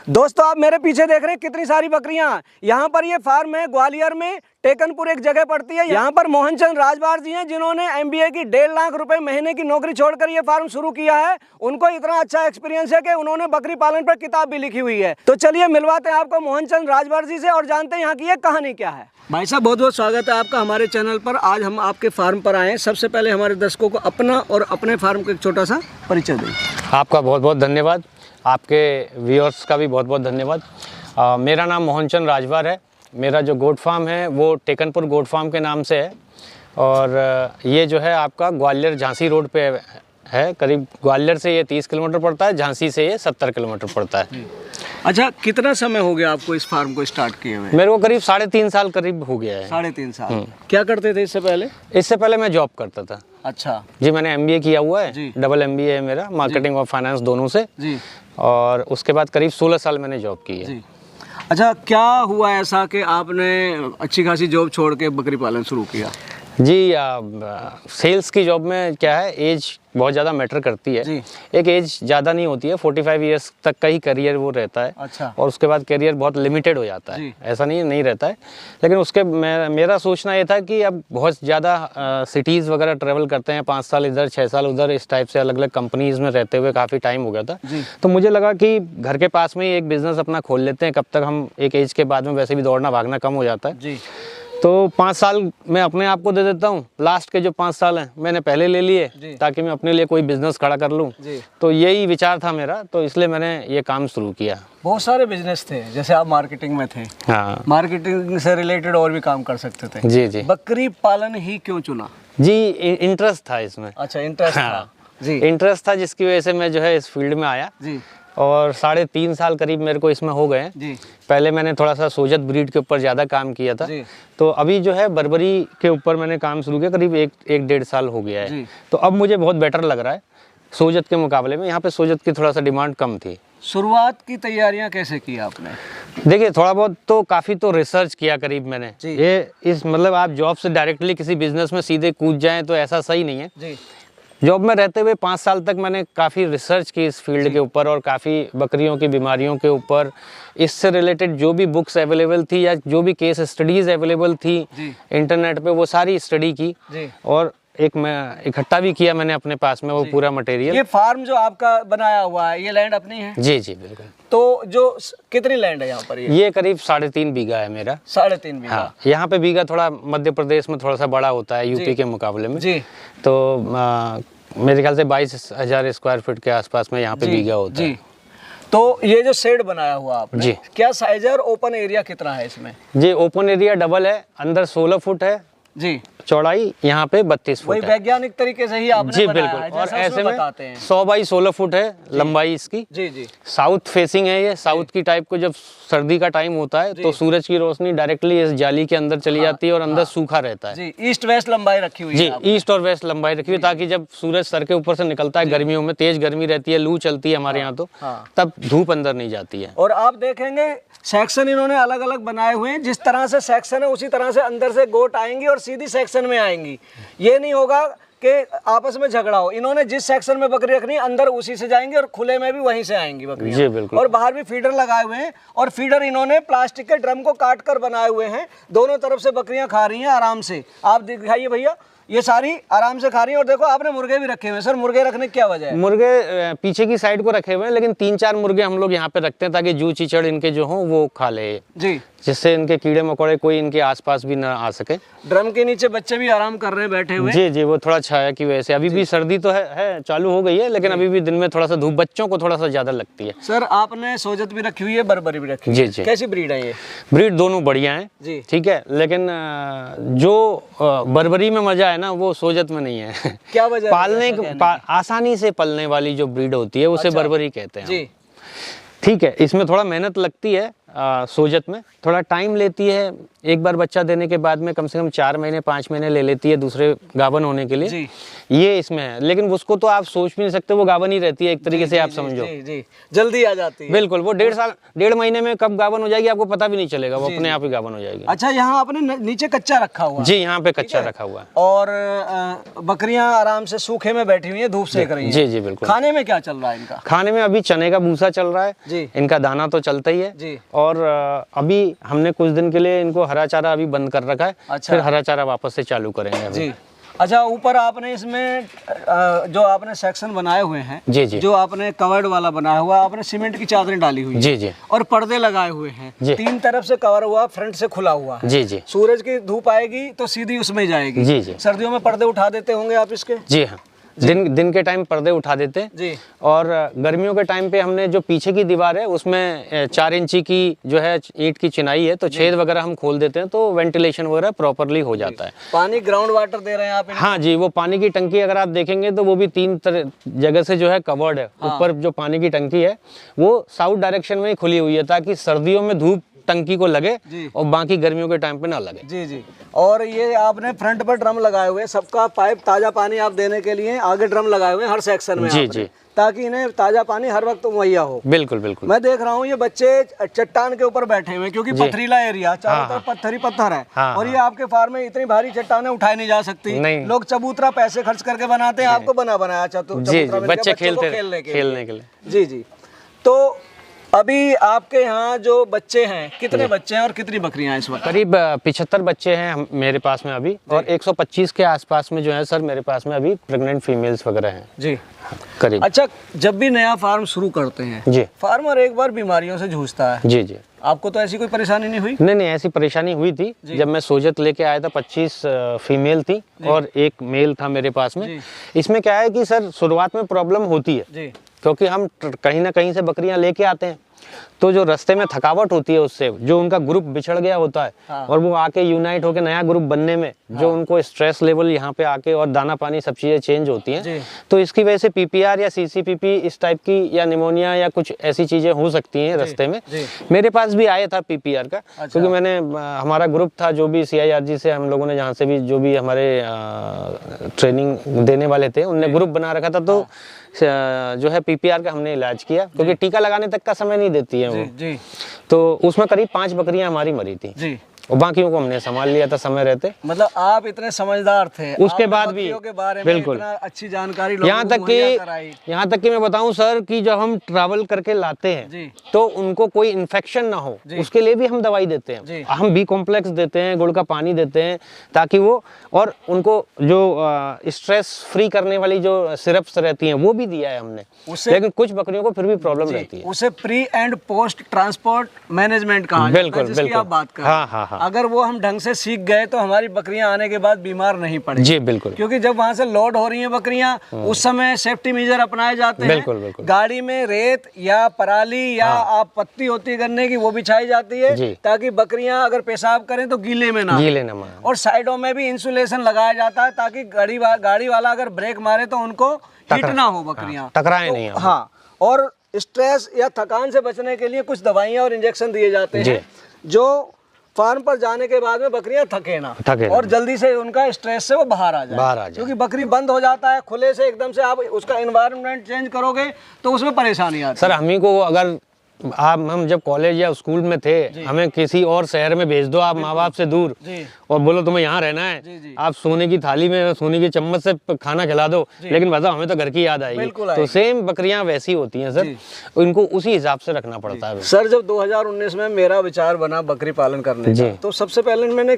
दोस्तों आप मेरे पीछे देख रहे हैं कितनी सारी बकरियां। यहाँ पर ये फार्म है ग्वालियर में, टेकनपुर एक जगह पड़ती है। यहाँ पर मोहनचंद राजवार जी हैं जिन्होंने MBA की 1.5 लाख रुपए महीने की नौकरी छोड़कर ये फार्म शुरू किया है। उनको इतना अच्छा एक्सपीरियंस है कि उन्होंने बकरी पालन पर किताब भी लिखी हुई है। तो चलिए मिलवाते हैं आपको मोहनचंद राजवार जी से और जानते हैं यहाँ की ये कहानी क्या है। भाई साहब बहुत बहुत स्वागत है आपका हमारे चैनल पर। आज हम आपके फार्म पर आए हैं। सबसे पहले हमारे दर्शकों को अपना और अपने फार्म का एक छोटा सा परिचय दें। आपका बहुत बहुत धन्यवाद, आपके व्यूअर्स का भी बहुत बहुत धन्यवाद। मेरा नाम मोहनचंद राजवार है। मेरा जो गोट फार्म है वो टेकनपुर गोट फार्म के नाम से है और ये जो है आपका ग्वालियर झांसी रोड पे है। करीब ग्वालियर से ये 30 किलोमीटर पड़ता है, झांसी से ये 70 किलोमीटर पड़ता है। अच्छा, कितना समय हो गया आपको इस फार्म को स्टार्ट किए हुए? मेरे को करीब 3.5 साल करीब हो गया है। 3.5 साल। क्या करते थे इससे पहले? इससे पहले मैं जॉब करता था। अच्छा जी, मैंने MBA किया हुआ है, जी। डबल MBA है मेरा, मार्केटिंग और फाइनेंस दोनों से जी। और उसके बाद करीब 16 साल मैंने जॉब की है। जी। अच्छा, क्या हुआ ऐसा कि आपने अच्छी खासी जॉब छोड़ के बकरी पालन शुरू किया? जी, सेल्स की जॉब में क्या है, एज बहुत ज़्यादा मैटर करती है। जी। एक एज ज़्यादा नहीं होती है, 45 इयर्स तक का ही करियर वो रहता है। अच्छा। और उसके बाद करियर बहुत लिमिटेड हो जाता है। जी। ऐसा नहीं रहता है, लेकिन उसके मेरा सोचना ये था कि अब बहुत ज़्यादा सिटीज़ वगैरह ट्रैवल करते हैं, 5 साल इधर 6 साल उधर, इस टाइप से अलग अलग कंपनीज़ में रहते हुए काफ़ी टाइम हो गया था। जी। तो मुझे लगा कि घर के पास में ही एक बिज़नेस अपना खोल लेते हैं, कब तक हम एक एज के बाद में वैसे भी दौड़ना भागना कम हो जाता है। जी। तो 5 साल मैं अपने आप को दे देता हूँ, लास्ट के जो 5 साल हैं मैंने पहले ले लिए ताकि मैं अपने लिए कोई बिजनेस खड़ा कर लूँ। तो यही विचार था मेरा, तो इसलिए मैंने ये काम शुरू किया। बहुत सारे बिजनेस थे, जैसे आप मार्केटिंग में थे। हाँ, मार्केटिंग से रिलेटेड और भी काम कर सकते थे। जी जी। बकरी पालन ही क्यों चुना? जी, इंटरेस्ट था इसमें। अच्छा, इंटरेस्ट था। जी। इंटरेस्ट था जिसकी वजह से मैं जो है इस फील्ड में आया। जी। और 3.5 साल करीब मेरे को इसमें हो गए हैं। जी। पहले मैंने थोड़ा सा सोजत ब्रीड के ऊपर ज़्यादा काम किया था। जी। तो अभी जो है बर्बरी के ऊपर मैंने काम शुरू किया, करीब 1-1.5 साल हो गया है। जी। तो अब मुझे बहुत बेटर लग रहा है सोजत के मुकाबले में। यहाँ पे सोजत की थोड़ा सा डिमांड कम थी। शुरुआत की तैयारियां कैसे की आपने? देखिए, थोड़ा बहुत तो काफ़ी तो रिसर्च किया करीब मैंने। जी। ये इस मतलब आप जॉब से डायरेक्टली किसी बिजनेस में सीधे कूद जाएं तो ऐसा सही नहीं है। जी। जॉब में रहते हुए 5 साल तक मैंने काफ़ी रिसर्च की इस फील्ड के ऊपर और काफ़ी बकरियों की बीमारियों के ऊपर, इससे रिलेटेड जो भी बुक्स अवेलेबल थी या जो भी केस स्टडीज़ अवेलेबल थी इंटरनेट पे, वो सारी स्टडी की। जी। और एक मैं इकट्ठा भी किया मैंने अपने पास में वो पूरा मटेरियल। ये फार्म जो आपका बनाया हुआ है, ये लैंड अपनी है? जी जी बिल्कुल। तो जो कितनी लैंड है यहाँ पर? ये करीब 3.5 बीघा है मेरा। 3.5 बीघा। हाँ, यहाँ पे बीघा थोड़ा मध्य प्रदेश में थोड़ा सा बड़ा होता है यूपी के मुकाबले में। जी। तो मेरे ख्याल से 22,000 स्क्वायर फीट के आसपास में यहाँ पे बीघा होता है। तो ये जो शेड बनाया हुआ आपने, जी, क्या साइज है और ओपन एरिया कितना है इसमें? जी, ओपन एरिया डबल है, अंदर 16 फुट है जी, चौड़ाई, यहाँ पे 32 फुट वही है। वैज्ञानिक तरीके से ही आपने जी बनाया बिल्कुल। है, और जैसा ऐसे उसमें में बताते हैं। 100 बाई 16 फुट है लंबाई इसकी। जी जी। साउथ फेसिंग है ये, साउथ की टाइप को जब सर्दी का टाइम होता है तो सूरज की रोशनी डायरेक्टली इस जाली के अंदर चली जाती है और अंदर सूखा रहता है। जी, ईस्ट वेस्ट लंबाई रखी हुई है जी, आपने। ईस्ट और वेस्ट लंबाई रखी हुई, ताकि जब सूरज सर के ऊपर से निकलता है गर्मियों में, तेज गर्मी रहती है, लू चलती है हमारे यहाँ तो, तब धूप अंदर नहीं जाती है। और आप देखेंगे सेक्शन इन्होंने अलग अलग बनाए हुए हैं, जिस तरह से सेक्शन है उसी तरह से अंदर से गोट आएंगी और सीधी सेक्शन में आएंगी। ये नहीं होगा कि आपस में झगड़ा हो। इन्होंने जिस सेक्शन में बकरी रखनी है अंदर उसी से जाएंगे और खुले में भी वहीं से आएंगी बकरी। जी बिल्कुल। और बाहर भी फीडर लगाए हुए हैं और फीडर इन्होंने प्लास्टिक के ड्रम को काट कर बनाए हुए हैं। दोनों तरफ से बकरियां खा रही हैं आराम से। आप दिखाइए भैया, ये सारी आराम से खा रही हैं। और देखो आपने मुर्गे भी रखे हुए हैं। सर, मुर्गे रखने की क्या वजह है? मुर्गे पीछे की साइड को रखे हुए हैं, लेकिन 3-4 मुर्गे हम लोग यहाँ पे रखते हैं ताकि जू चीचड़ इनके जो हों वो खा ले। जी। जिससे इनके कीड़े मकोड़े कोई इनके आसपास भी ना आ सके। ड्रम के नीचे बच्चे भी आराम कर रहे हैं बैठे हुए। जी जी, वो थोड़ा छाया की वजह से। अभी भी सर्दी तो है चालू हो गई है, लेकिन अभी भी दिन में थोड़ा सा धूप बच्चों को थोड़ा सा ज्यादा लगती है। सर, आपने सोजत भी रखी हुई है, बर्बरी भी रखी हुई है। जी जी। कैसी ब्रीड है ये? ब्रीड दोनों बढ़िया हैं जी, ठीक है, लेकिन जो बर्बरी में मजा है ना वो सोजत में नहीं है। क्या वजह? पालने आसानी से पलने वाली जो ब्रीड होती है उसे बर्बरी कहते हैं। जी। ठीक है, इसमें थोड़ा मेहनत लगती है, सोजत में थोड़ा टाइम लेती है। एक बार बच्चा देने के बाद में कम से कम 4 महीने 5 महीने ले लेती है दूसरे गाभन होने के लिए। जी। ये इसमें है, लेकिन उसको तो आप सोच भी नहीं सकते, वो गाभन ही रहती है एक तरीके से, आप समझो। जी, जल्दी आ जाती है। बिल्कुल, वो 1.5 महीने में कब गाभन हो जाएगी आपको पता भी नहीं चलेगा, वो अपने आप ही गाभन हो जाएगी। अच्छा, यहाँ आपने नीचे कच्चा रखा हुआ है? जी, यहाँ पे कच्चा रखा हुआ है। और बकरियां आराम से सूखे में बैठी हुई है, धूप सेक रही हैं। जी जी बिल्कुल। खाने में क्या चल रहा है इनका? खाने में अभी चने का भूसा चल रहा है जी। इनका दाना तो चलता ही है जी। और अभी हमने कुछ दिन के लिए इनको हरा चारा अभी बंद कर रखा है। अच्छा। फिर हरा चारा वापस से चालू करेंगे अभी। जी। अच्छा, ऊपर आपने इसमें जो आपने सेक्शन बनाए हुए हैं, जी जी, जो आपने कवर्ड वाला बनाया हुआ, आपने सीमेंट की चादरें डाली हुई है। जी जी, और पर्दे लगाए हुए हैं। जी। 3 तरफ से कवर हुआ, फ्रंट से खुला हुआ है। जी जी, सूरज की धूप आएगी तो सीधी उसमें जाएगी। जी जी। सर्दियों में पर्दे उठा देते होंगे आप इसके? जी हाँ, दिन के टाइम पर्दे उठा देते हैं। जी। और गर्मियों के टाइम पे हमने जो पीछे की दीवार है उसमें 4 इंची की जो है ईंट की चिनाई है, तो छेद वगैरह हम खोल देते हैं तो वेंटिलेशन वगैरह प्रॉपरली हो जाता है। पानी ग्राउंड वाटर दे रहे हैं आप? हाँ जी, वो पानी की टंकी अगर आप देखेंगे तो वो भी 3 जगह से जो है कवर्ड है। हाँ। ऊपर जो पानी की टंकी है वो साउथ डायरेक्शन में ही खुली हुई है ताकि सर्दियों में धूप टंकी को लगे और बाकी गर्मियों के टाइम पे ना लगे। जी जी। और ये आपने फ्रंट पर ड्रम लगाए हुए हैं, सबका पाइप ताजा पानी आप देने के लिए आगे ड्रम लगाए हुए हैं हर सेक्शन में। जी आपने, जी, ताकि इन्हें ताजा पानी हर वक्त मुहैया हो। बिल्कुल बिल्कुल। मैं देख रहा हूँ ये बच्चे चट्टान के ऊपर बैठे हुए हैं क्योंकि पथरीला एरिया, चारों तरफ पत्थर ही पत्थर है। हाँ, और ये आपके फार्म में इतनी भारी चट्टानें उठाई नहीं जा सकती। नहीं। लोग चबूतरा पैसे खर्च करके बनाते हैं, आपको बनाया जी जी, बच्चे खेलने के लिए। जी जी। तो अभी आपके यहाँ जो बच्चे हैं, कितने बच्चे हैं और कितनी बकरियां हैं इस वक्त? करीब 75 बच्चे हैं मेरे पास में अभी, और 125 के आसपास में जो है सर मेरे पास में अभी प्रेग्नेंट फीमेल्स वगैरह हैं जी, करीब। अच्छा, जब भी नया फार्म शुरू करते हैं जी, फार्मर एक बार बीमारियों से जूझता है। जी जी। आपको तो ऐसी कोई परेशानी नहीं हुई? नहीं, ऐसी परेशानी हुई थी जब मैं सोजत लेके आया था। 25 फीमेल थी और 1 मेल था मेरे पास में। इसमें क्या है कि सर शुरुआत में प्रॉब्लम होती है जी, क्योंकि हम कहीं ना कहीं से बकरियां लेके आते हैं, तो जो रास्ते में थकावट होती है उससे जो उनका ग्रुप बिछड़ गया होता है। हाँ। और वो आके यूनाइट होके नया ग्रुप बनने में जो उनको स्ट्रेस लेवल यहाँ पे आके और दाना पानी सब चीज़ें चेंज होती हैं, तो इसकी वजह से पीपीआर या सीसीपीपी इस टाइप की या निमोनिया या कुछ ऐसी चीज़ें हो सकती हैं रास्ते में। मेरे पास भी आया था पीपीआर का। अच्छा। क्योंकि मैंने हमारा ग्रुप था जो भी CIRG से हम लोगों ने जहाँ से भी जो भी हमारे ट्रेनिंग देने वाले थे उनने ग्रुप बना रखा था, तो जो है पीपीआर का हमने इलाज किया क्योंकि टीका लगाने तक का समय नहीं देती है वो। जी। तो उसमें करीब 5 बकरियां हमारी मरी थी जी। और बाकियों को हमने संभाल लिया था समय रहते। मतलब आप इतने समझदार थे, उसके बाद भी के बारे में बिल्कुल इतना अच्छी जानकारी यहाँ तक कि मैं बताऊं सर कि जब हम ट्रैवल करके लाते हैं तो उनको कोई इन्फेक्शन ना हो उसके लिए भी हम दवाई देते हैं। हम बी कॉम्प्लेक्स देते हैं, गुड़ का पानी देते हैं ताकि वो, और उनको जो स्ट्रेस फ्री करने वाली जो सिरप्स रहती हैं वो भी दिया है हमने। लेकिन कुछ बकरियों को फिर भी प्रॉब्लम रहती है। उसे pre and post transport management कहा जाता है, जिसकी आप बात कर रहे हैं। हाँ। अगर वो हम ढंग से सीख गए तो हमारी बकरियां आने के बाद बीमार नहीं पड़ेंगी। जी बिल्कुल। क्योंकि जब वहां से लोड हो रही हैं बकरियां उस समय सेफ्टी मेजर अपनाए जाते हैं। बिल्कुल बिल्कुल। गाड़ी में रेत या पराली या आप पत्ती होती है गन्ने की वो बिछाई जाती है ताकि बकरियां अगर पेशाब करें तो गीले में ना। और साइडों में भी इंसुलेशन लगाया जाता है ताकि गाड़ी वाला अगर ब्रेक मारे तो उनको हिट ना हो, बकरियां टकराए नहीं। हाँ, और स्ट्रेस या थकान से बचने के लिए कुछ दवाइयाँ और इंजेक्शन दिए जाते हैं जो फार्म पर जाने के बाद में बकरियां थके ना और जल्दी से उनका स्ट्रेस से वो बाहर आ जाए। क्योंकि बकरी बंद हो जाता है खुले से, एकदम से आप उसका एनवायरनमेंट चेंज करोगे तो उसमें परेशानी आती है। सर हम ही को अगर हम जब कॉलेज या स्कूल में थे, हमें किसी और शहर में भेज दो आप माँ बाप से दूर और बोलो तुम्हें यहाँ रहना है, आप सोने की थाली में सोने की चम्मच से खाना खिला दो, लेकिन बताओ हमें तो घर की याद आएगी। तो सेम बकरियां वैसी होती हैं सर, इनको उसी हिसाब से रखना पड़ता है। सर जब 2019 में मेरा विचार बना बकरी पालन करने का, तो सबसे पहले मैंने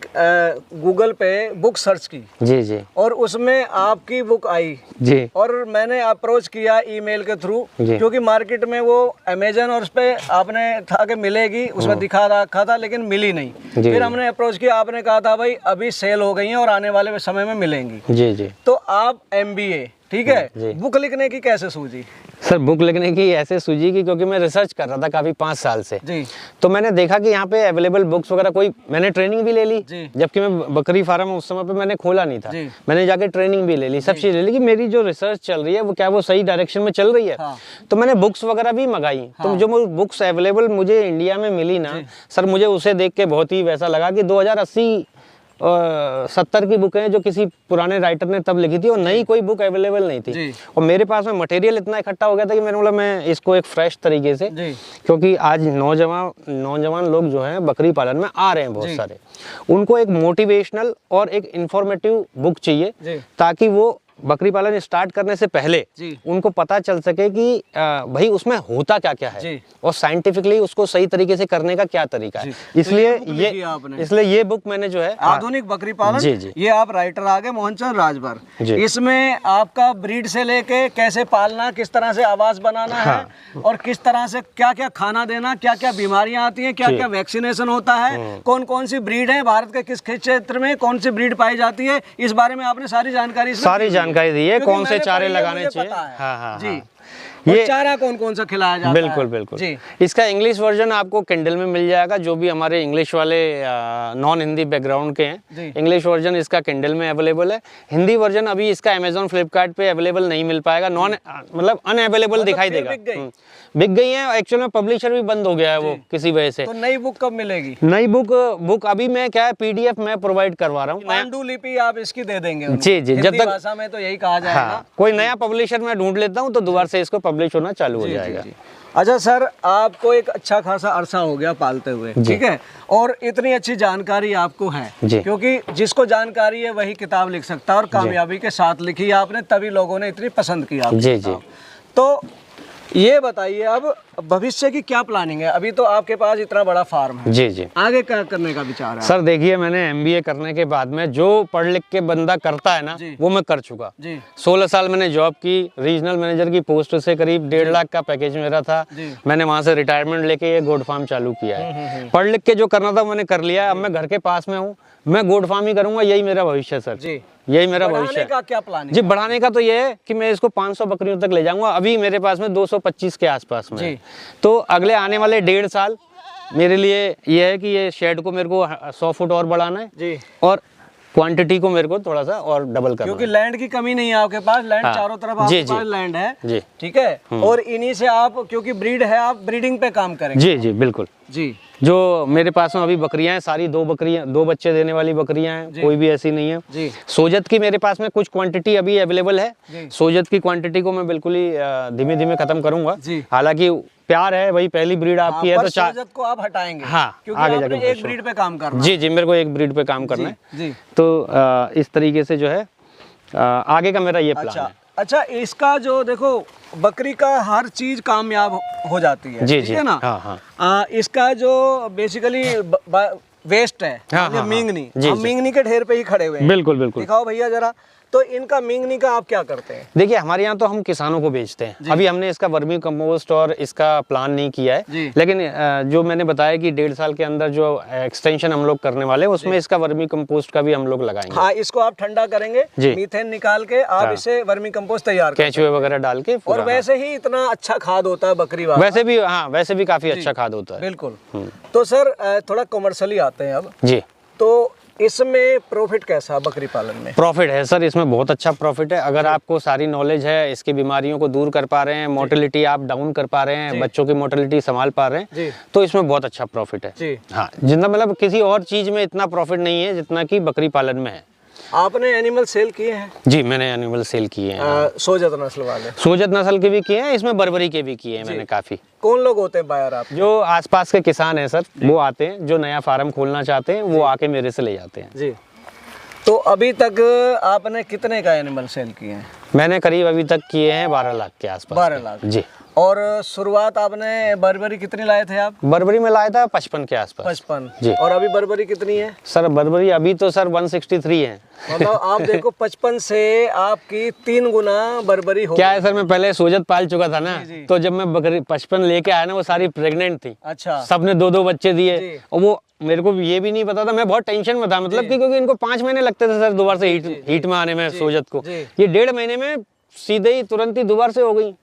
गूगल पे बुक सर्च की जी और उसमें आपकी बुक आई जी, और मैंने अप्रोच किया ईमेल के थ्रू, क्योंकि मार्केट में वो अमेजन और उस पे आपने था कि मिलेगी, उसमें दिखा रखा था लेकिन मिली नहीं। फिर हमने अप्रोच किया, आपने कहा था भाई अभी सेल हो गई हैं और आने वाले समय में मिलेंगी। जी। तो आप MBA, ठीक है, बुक लिखने की कैसे सूझी? सर बुक लिखने की ऐसे सूझी कि क्योंकि मैं रिसर्च कर रहा था काफ़ी 5 साल से जी। तो मैंने देखा कि यहाँ पे अवेलेबल बुक्स वगैरह कोई, मैंने ट्रेनिंग भी ले ली, जबकि मैं बकरी फार्म उस समय पे मैंने खोला नहीं था, मैंने जाके ट्रेनिंग भी ले ली, सब चीज़ ले ली कि मेरी जो रिसर्च चल रही है वो क्या वो सही डायरेक्शन में चल रही है। हाँ। तो मैंने बुक्स वगैरह भी मंगाई। हाँ। तो जो बुक्स अवेलेबल मुझे इंडिया में मिली ना सर, मुझे उसे देख के बहुत ही वैसा लगा कि 2080 70 की बुक है जो किसी पुराने राइटर ने तब लिखी थी और नई कोई बुक अवेलेबल नहीं थी। और मेरे पास में मटेरियल इतना इकट्ठा हो गया था कि मैंने बोला मैं इसको एक फ्रेश तरीके से, क्योंकि आज नौजवान लोग जो हैं बकरी पालन में आ रहे हैं बहुत सारे, उनको एक मोटिवेशनल और एक इंफॉर्मेटिव बुक चाहिए ताकि वो बकरी पालन स्टार्ट करने से पहले उनको पता चल सके कि भाई उसमें होता क्या क्या है और साइंटिफिकली उसको सही तरीके से करने का क्या तरीका है। इसलिए ये बुक मैंने जो है आधुनिक बकरी पालन, ये आप राइटर आगे मोहनचंद राजभर, इसमें आपका ब्रीड से लेके कैसे पालना, किस तरह से आवास बनाना है और किस तरह से क्या क्या खाना देना, क्या क्या बीमारियां आती हैं, क्या क्या वैक्सीनेशन होता है, कौन कौन सी ब्रीड है, भारत के किस क्षेत्र में कौन सी ब्रीड पाई जाती है, इस बारे में आपने सारी जानकारी दी है। कौन से चारे लगाने चाहिए, हाँ जी, ये चारा कौन कौन सा खिलाया जाता है। बिल्कुल बिल्कुल जी। इसका इंग्लिश वर्जन आपको किंडल में मिल जाएगा, जो भी हमारे इंग्लिश वाले नॉन हिंदी बैकग्राउंड के हैं, इंग्लिश वर्जन इसका किंडल में अवेलेबल है। हिंदी वर्जन अभी इसका अमेजोन फ्लिपकार्ट पे अवेलेबल नहीं मिल पाएगा, मतलब अनअवेलेबल दिखाई देगा, बिक गई है। एक्चुअल में पब्लिशर भी बंद हो गया है वो किसी वजह से। तो नई बुक कब मिलेगी? नई बुक अभी मैं क्या है PDF मैं प्रोवाइड करवा रहा हूँ, पांडुलिपि आप इसकी दे देंगे? जी जी, जब तक भाषा में तो यही कहा जाएगा। हाँ, कोई नया पब्लिशर मैं ढूंढ लेता हूँ तो दोबारा से इसको पब्लिश होना चालू हो जाएगा। अच्छा सर, आपको एक अच्छा खासा अरसा हो गया पालते हुए, ठीक है, और इतनी अच्छी जानकारी आपको है, क्योंकि जिसको जानकारी है वही किताब लिख सकता है और कामयाबी के साथ लिखी है आपने, तभी लोगों ने इतनी पसंद की आपकी किताब। तो ये बताइए अब भविष्य की क्या प्लानिंग है? अभी तो आपके पास इतना बड़ा फार्म है, जी जी, आगे क्या करने का विचार है? सर देखिए, मैंने MBA करने के बाद में जो पढ़ लिख के बंदा करता है ना वो मैं कर चुका। 16 साल मैंने जॉब की, रीजनल मैनेजर की पोस्ट से करीब 1.5 लाख का पैकेज मेरा था। मैंने वहां से रिटायरमेंट लेके ये गोट फार्म चालू किया है। पढ़ लिख के जो करना था मैंने कर लिया। अब मैं घर के पास में हूँ, मैं गोट फार्म ही करूंगा, यही मेरा भविष्य है सर, यही मेरा भविष्य का क्या प्लान है? जी, बढ़ाने का तो ये है कि मैं इसको 500 बकरियों तक ले जाऊंगा। अभी मेरे पास में 225 के आसपास में, तो अगले आने वाले 1.5 साल मेरे लिए ये है कि ये शेड को मेरे को 100 फुट और बढ़ाना है जी, और क्वांटिटी को मेरे को थोड़ा सा और डबल करना, क्योंकि लैंड की कमी नहीं है आपके पास, लैंड चारों तरफ आपके पास लैंड है जी, ठीक है, और इन्हीं से आप, क्योंकि ब्रीड है, आप ब्रीडिंग पे काम करेंगे। जी जी बिल्कुल जी। जो मेरे पास में अभी बकरियां हैं सारी 2 बच्चे देने वाली बकरियां हैं, कोई भी ऐसी नहीं है जी। सोजत की मेरे पास में कुछ क्वांटिटी अभी अवेलेबल है, सोजत की क्वांटिटी को मैं बिल्कुल ही धीमे धीमे खत्म करूंगा। हालांकि प्यार है भाई, पहली ब्रीड आपकी है तो सोजत को आप हटाएंगे। हाँ, क्योंकि आगे जाके एक ब्रीड पे काम करना है। जी जी, मेरे को एक ब्रीड पे काम करना है जी। तो इस तरीके से जो है आगे का मेरा ये प्लान है। अच्छा, इसका जो देखो, बकरी का हर चीज कामयाब हो जाती है, जी ठीक है ना। हाँ हाँ। इसका जो बेसिकली वेस्ट है, मींगनी, हम मींगनी के ढेर पे ही खड़े हुए हैं। बिल्कुल बिल्कुल, दिखाओ भैया जरा। तो इनका मींगनी का आप क्या करते हैं? देखिए, हमारे यहाँ तो हम किसानों को बेचते हैं। अभी हमने इसका वर्मी कंपोस्ट और इसका प्लान नहीं किया है, लेकिन जो मैंने बताया कि 1.5 साल के अंदर जो एक्सटेंशन हम लोग करने वाले हैं उसमें इसका वर्मी कंपोस्ट का भी हम लोग लगाएंगे। हाँ, इसको आप ठंडा करेंगे, मीथेन निकाल के आप इसे वर्मी कंपोस्ट तैयार करेंगे, केंचुए वगैरह डाल के, और वैसे ही इतना अच्छा खाद होता है बकरी वाला। वैसे भी, हाँ, वैसे भी काफी अच्छा खाद होता है। बिल्कुल। तो सर थोड़ा कमर्शियली आते हैं अब जी। तो इसमें प्रॉफिट कैसा है बकरी पालन में? प्रॉफिट है सर, इसमें बहुत अच्छा प्रॉफिट है। अगर आपको सारी नॉलेज है, इसकी बीमारियों को दूर कर पा रहे हैं, मोर्टेलिटी आप डाउन कर पा रहे हैं, बच्चों की मोर्टेलिटी संभाल पा रहे हैं, तो इसमें बहुत अच्छा प्रॉफिट है। हाँ, जितना मतलब किसी और चीज में इतना प्रॉफिट नहीं है जितना कि बकरी पालन में है। आपने एनिमल सेल किए हैं? जी, मैंने एनिमल सेल किए हैं। सोजत नस्ल वाले? सोजत नस्ल के भी किए हैं, इसमें बर्बरी के भी किए हैं मैंने काफी। कौन लोग होते हैं बायर आप? जो आसपास के किसान हैं सर, वो आते हैं, जो नया फार्म खोलना चाहते हैं वो आके मेरे से ले जाते हैं जी। तो अभी तक आपने कितने का एनिमल सेल किए हैं? मैंने करीब अभी तक किए हैं 12 लाख के आसपास। 12 लाख जी। और शुरुआत आपने बर्बरी कितनी लाए थे आप? बर्बरी में लाया था 55 के आसपास। 55 जी। और अभी बर्बरी कितनी है सर? बर्बरी अभी तो सर 163 है। मतलब आप देखो 55 से आपकी 3 गुना बर्बरी हो। क्या है सर, मैं पहले सोजत पाल चुका था ना, तो जब मैं बकरी 55 लेके आया ना, वो सारी प्रेग्नेंट थी। अच्छा। सबने 2-2 बच्चे दिए, और वो मेरे को ये भी नहीं पता था, मैं बहुत टेंशन में था, मतलब कि क्योंकि इनको 5 महीने लगते थे सर दोबारा से हीट में आने में सोजत को। ये 1.5 महीने में सीधे ही तुरंत ही दोबारा से हो गई।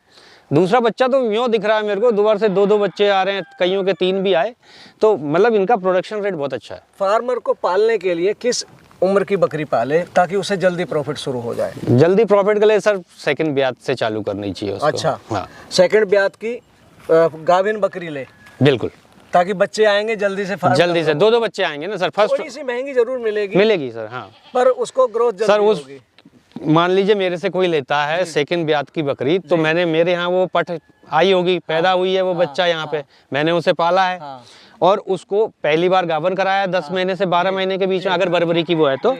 दूसरा बच्चा तो यूँ दिख रहा है मेरे को, दोबारा से 2-2 बच्चे आ रहे हैं, कईयों के 3 भी आए, तो मतलब इनका प्रोडक्शन रेट बहुत अच्छा है। फार्मर को पालने के लिए किस उम्र की बकरी पाले ताकि उसे जल्दी प्रॉफिट शुरू हो जाए? जल्दी प्रॉफिट के लिए सर सेकंड ब्यात से चालू करनी चाहिए उसको। अच्छा, हाँ, सेकंड ब्यात की गाभिन बकरी ले, बिल्कुल, ताकि बच्चे आएंगे जल्दी से। जल्दी से 2-2 बच्चे आएंगे ना सर। फर्स्ट थोड़ी सी महंगी जरूर मिलेगी, मिलेगी सर, हाँ, पर उसको ग्रोथ जल्दी सर उस होगी। मान लीजिए मेरे से कोई लेता है सेकंड ब्यात की बकरी, तो मैंने मेरे यहाँ वो पट आई होगी, पैदा हुई है वो बच्चा यहाँ पे, मैंने उसे पाला है और उसको पहली बार गाभन कराया 10 महीने से 12 महीने के बीच में, अगर बर्बरी की वो है तो।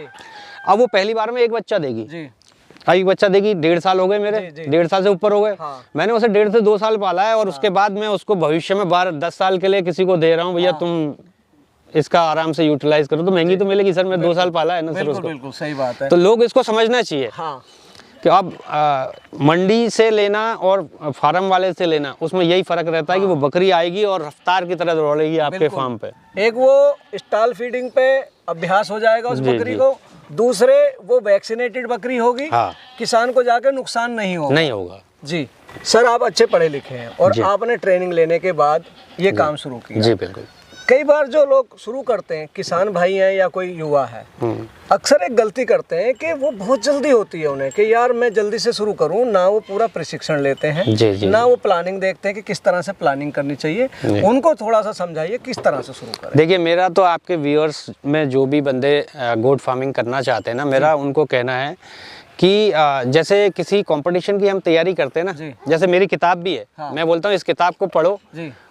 अब वो पहली बार में एक बच्चा देगी, एक बच्चा देगी। 1.5 साल हो गए मेरे, 1.5 साल से ऊपर हो गए, मैंने उसे 1.5 से 2 साल पाला है और उसके बाद मैं उसको भविष्य में 10 साल के लिए किसी को दे रहा हूँ, भैया तुम इसका आराम से यूटिलाइज करो, तो महंगी तो मिलेगी सर, मैं 2 साल पाला है ना सर उसको। बिल्कुल सही बात है। तो लोग इसको समझना चाहिए कि अब मंडी से लेना और फार्म वाले से लेना, उसमें यही फर्क रहता है कि वो बकरी आएगी और रफ्तार की तरह दौड़ेगी आपके फार्म पे। एक वो स्टॉल फीडिंग पे अभ्यास हो जाएगा उस बकरी को, दूसरे वो वैक्सीनेटेड बकरी होगी, किसान को जाकर नुकसान नहीं होगा। जी सर, आप अच्छे पढ़े लिखे हैं और आपने ट्रेनिंग लेने के बाद ये काम शुरू किया। जी बिल्कुल। कई बार जो लोग शुरू करते हैं, किसान भाई हैं या कोई युवा है, अक्सर एक गलती करते हैं कि वो बहुत जल्दी होती है उन्हें कि यार मैं जल्दी से शुरू करूं, ना वो पूरा प्रशिक्षण लेते हैं, ना वो प्लानिंग देखते हैं कि किस तरह से प्लानिंग करनी चाहिए। उनको थोड़ा सा समझाइए किस तरह से शुरू करें। देखिए, मेरा तो आपके व्यूअर्स में जो भी बंदे गोट फार्मिंग करना चाहते हैं ना, मेरा उनको कहना है कि जैसे किसी कंपटीशन की हम तैयारी करते हैं ना, जैसे मेरी किताब भी है, मैं बोलता हूँ इस किताब को पढ़ो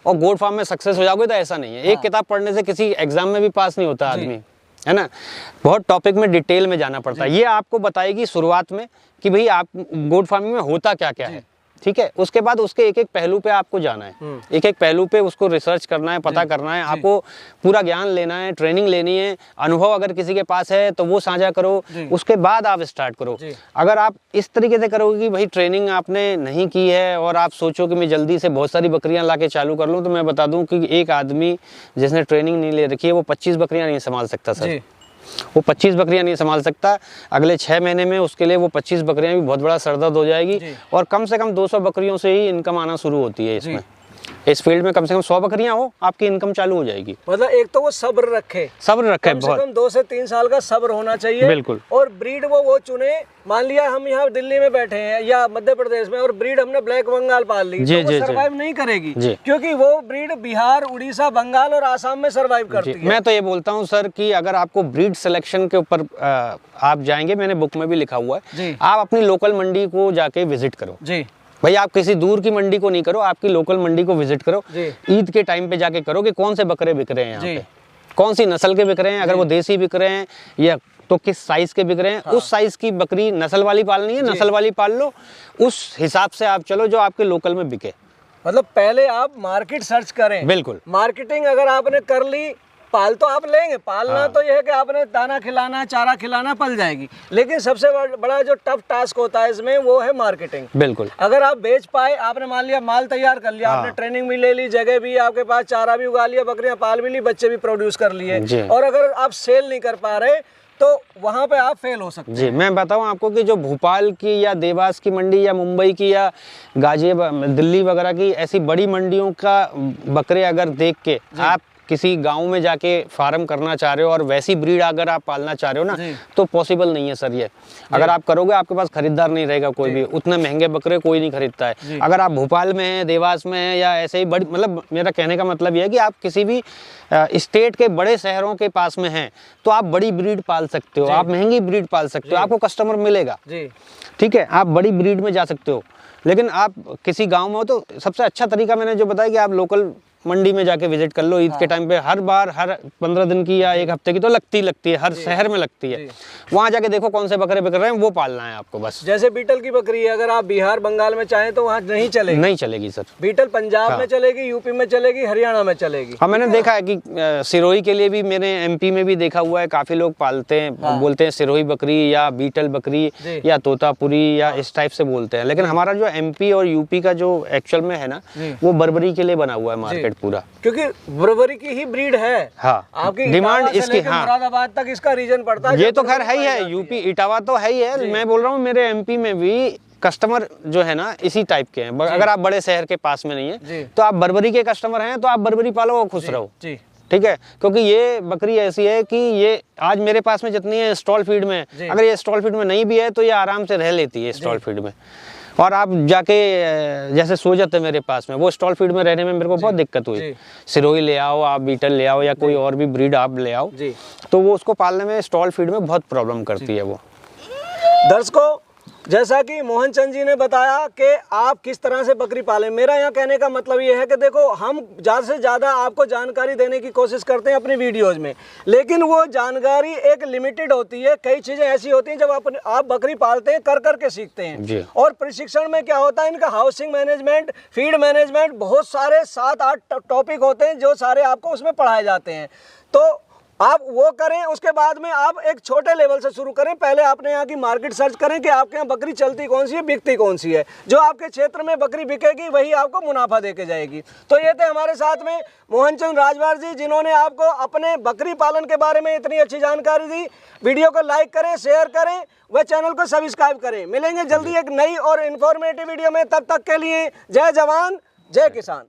और गोट फार्म में सक्सेस हो जाओगे, तो ऐसा नहीं है। एक किताब पढ़ने से किसी एग्जाम में भी पास नहीं होता आदमी, है ना। बहुत टॉपिक में डिटेल में जाना पड़ता है। ये आपको बताएगी शुरुआत में कि भाई आप गोट फार्मिंग में होता क्या क्या है, ठीक है। उसके बाद उसके एक एक पहलू पे आपको जाना है, एक एक पहलू पे उसको रिसर्च करना है, पता करना है, आपको पूरा ज्ञान लेना है, ट्रेनिंग लेनी है, अनुभव अगर किसी के पास है तो वो साझा करो, उसके बाद आप स्टार्ट करो। अगर आप इस तरीके से करोगे कि भाई ट्रेनिंग आपने नहीं की है और आप सोचो कि मैं जल्दी से बहुत सारी बकरियां ला के चालू कर लूँ, तो मैं बता दूं कि एक आदमी जिसने ट्रेनिंग नहीं ले रखी है वो 25 बकरियां नहीं संभाल सकता सर। वो 25 बकरियां नहीं संभाल सकता। अगले 6 महीने में उसके लिए वो 25 बकरियां भी बहुत बड़ा सरदर्द हो जाएगी और कम से कम 200 बकरियों से ही इनकम आना शुरू होती है इसमें। इस फील्ड में कम से कम 100 बकरियां हो, आपकी इनकम चालू हो जाएगी। मतलब एक तो वो सब्र रखे कम से कम 2 से 3 साल का सब्र होना चाहिए। बिल्कुल। और ब्रीड वो चुने। मान लिया हम यहाँ दिल्ली में बैठे हैं या मध्य प्रदेश में और ब्रीड हमने ब्लैक बंगाल पाल ली, तो वो सर्वाइव नहीं करेगी, क्योंकि वो ब्रीड बिहार, उड़ीसा, बंगाल और आसाम में सर्वाइव करती है। मैं तो ये बोलता हूँ सर कि अगर आपको ब्रीड सिलेक्शन के ऊपर आप जाएंगे, मैंने बुक में भी लिखा हुआ है, आप अपनी लोकल मंडी को जाके विजिट करो। भाई आप किसी दूर की मंडी को नहीं करो, आपकी लोकल मंडी को विजिट करो। ईद के टाइम पे जाके करो कि कौन से बकरे बिक रहे हैं यहाँ पे, कौन सी नस्ल के बिक रहे हैं, अगर वो देसी बिक रहे हैं या तो किस साइज के बिक रहे हैं। उस साइज की बकरी नस्ल वाली पालनी है, नस्ल वाली पाल लो, उस हिसाब से आप चलो जो आपके लोकल में बिके। मतलब पहले आप मार्केट सर्च करें। बिल्कुल। मार्केटिंग अगर आपने कर ली, पाल तो आप लेंगे, पालना तो यह है कि आपने दाना खिलाना, चारा खिलाना, पल जाएगी, लेकिन सबसे बड़ा जो टफ टास्क होता है इसमें वो है मार्केटिंग। बिल्कुल। अगर आप बेच पाए, आपने मान लिया माल तैयार कर लिया, आपने ट्रेनिंग भी ले ली, जगह भी आपके पास, चारा भी उगा लिया, बकरियां पाल भी ली, बच्चे भी प्रोड्यूस कर लिए, और अगर आप सेल नहीं कर पा रहे तो वहां पे आप फेल हो सकते हैं। जी, मैं बताऊं आपको कि जो भोपाल की या देवास की मंडी या मुंबई की या गाजियाबाद, दिल्ली वगैरह की ऐसी बड़ी मंडियों का बकरे अगर देख के आप किसी गांव में जाके फार्म करना चाह रहे हो और वैसी ब्रीड अगर आप पालना चाह रहे हो ना, तो पॉसिबल नहीं है सर ये। अगर आप करोगे, आपके पास खरीदार नहीं रहेगा कोई भी, उतने महंगे बकरे कोई नहीं खरीदता है। अगर आप भोपाल में हैं, देवास में हैं या ऐसे ही बड़ी, मतलब मेरा कहने का मतलब ये है कि आप किसी भी स्टेट के बड़े शहरों के पास में हैं तो आप बड़ी ब्रीड पाल सकते हो, आप महंगी ब्रीड पाल सकते हो, आपको कस्टमर मिलेगा, ठीक है, आप बड़ी ब्रीड में जा सकते हो। लेकिन आप किसी गाँव में हो तो सबसे अच्छा तरीका मैंने जो बताया कि आप लोकल मंडी में जाके विजिट कर लो। ईद के टाइम पे हर बार, हर 15 दिन की या एक हफ्ते की तो लगती है, हर शहर में लगती है। वहाँ जाके देखो कौन से बकरे बिक रहे हैं, वो पालना है आपको बस। जैसे बीटल की बकरी है, अगर आप बिहार, बंगाल में चाहें तो वहाँ नहीं चलेगी, नहीं चलेगी सर। बीटल पंजाब में चलेगी, यूपी में चलेगी, हरियाणा में चलेगी। हाँ, मैंने देखा है कि सिरोही के लिए भी मैंने एमपी में भी देखा हुआ है, काफी लोग पालते हैं, बोलते हैं सिरोही बकरी या बीटल बकरी या तोतापुरी या इस टाइप से बोलते हैं। लेकिन हमारा जो एमपी और यूपी का जो एक्चुअल में है ना, वो बर्बरी के लिए बना हुआ है मार्केट पूरा, क्योंकि बर्बरी की ही ब्रीड है। हाँ, आपकी डिमांड इसकी। हाँ, मुरादाबाद तक इसका रीजन पड़ता है। ये तो खैर है ही है, यूपी इटावा तो है ही है। मैं बोल रहा हूँ मेरे एमपी में भी कस्टमर जो है ना इसी टाइप के हैं। अगर आप बड़े शहर के पास में नहीं जी। है तो आप बर्बरी के कस्टमर हैं तो आप बर्बरी पालो और खुश रहो। जी ठीक है, क्योंकि ये बकरी ऐसी है कि ये आज मेरे पास में जितनी है स्टॉल फीड में, अगर ये स्टॉल फीड में नहीं भी है तो ये आराम से रह लेती है स्टॉल फीड में। और आप जाके जैसे सो जाते मेरे पास में, वो स्टॉल फीड में रहने में मेरे को बहुत दिक्कत हुई। सिरोही ले आओ, आप बीटल ले आओ या कोई और भी ब्रीड आप ले आओ, तो वो उसको पालने में स्टॉल फीड में बहुत प्रॉब्लम करती है वो। दर्शकों, जैसा कि मोहन चंद जी ने बताया कि आप किस तरह से बकरी पालें, मेरा यहाँ कहने का मतलब ये है कि देखो हम ज़्यादा से ज़्यादा आपको जानकारी देने की कोशिश करते हैं अपनी वीडियोज़ में, लेकिन वो जानकारी एक लिमिटेड होती है। कई चीज़ें ऐसी होती हैं जब आप बकरी पालते हैं कर कर के सीखते हैं, और प्रशिक्षण में क्या होता है इनका हाउसिंग मैनेजमेंट, फीड मैनेजमेंट, बहुत सारे 7-8 टॉपिक होते हैं जो सारे आपको उसमें पढ़ाए जाते हैं। तो आप वो करें, उसके बाद में आप एक छोटे लेवल से शुरू करें। पहले आपने यहाँ की मार्केट सर्च करें कि आपके यहाँ बकरी चलती कौन सी है, बिकती कौन सी है। जो आपके क्षेत्र में बकरी बिकेगी वही आपको मुनाफा देके जाएगी। तो ये थे हमारे साथ में मोहन चंद राजवार जी, जिन्होंने आपको अपने बकरी पालन के बारे में इतनी अच्छी जानकारी दी। वीडियो को लाइक करें, शेयर करें व चैनल को सब्सक्राइब करें। मिलेंगे जल्दी एक नई और इन्फॉर्मेटिव वीडियो में, तब तक के लिए जय जवान जय किसान।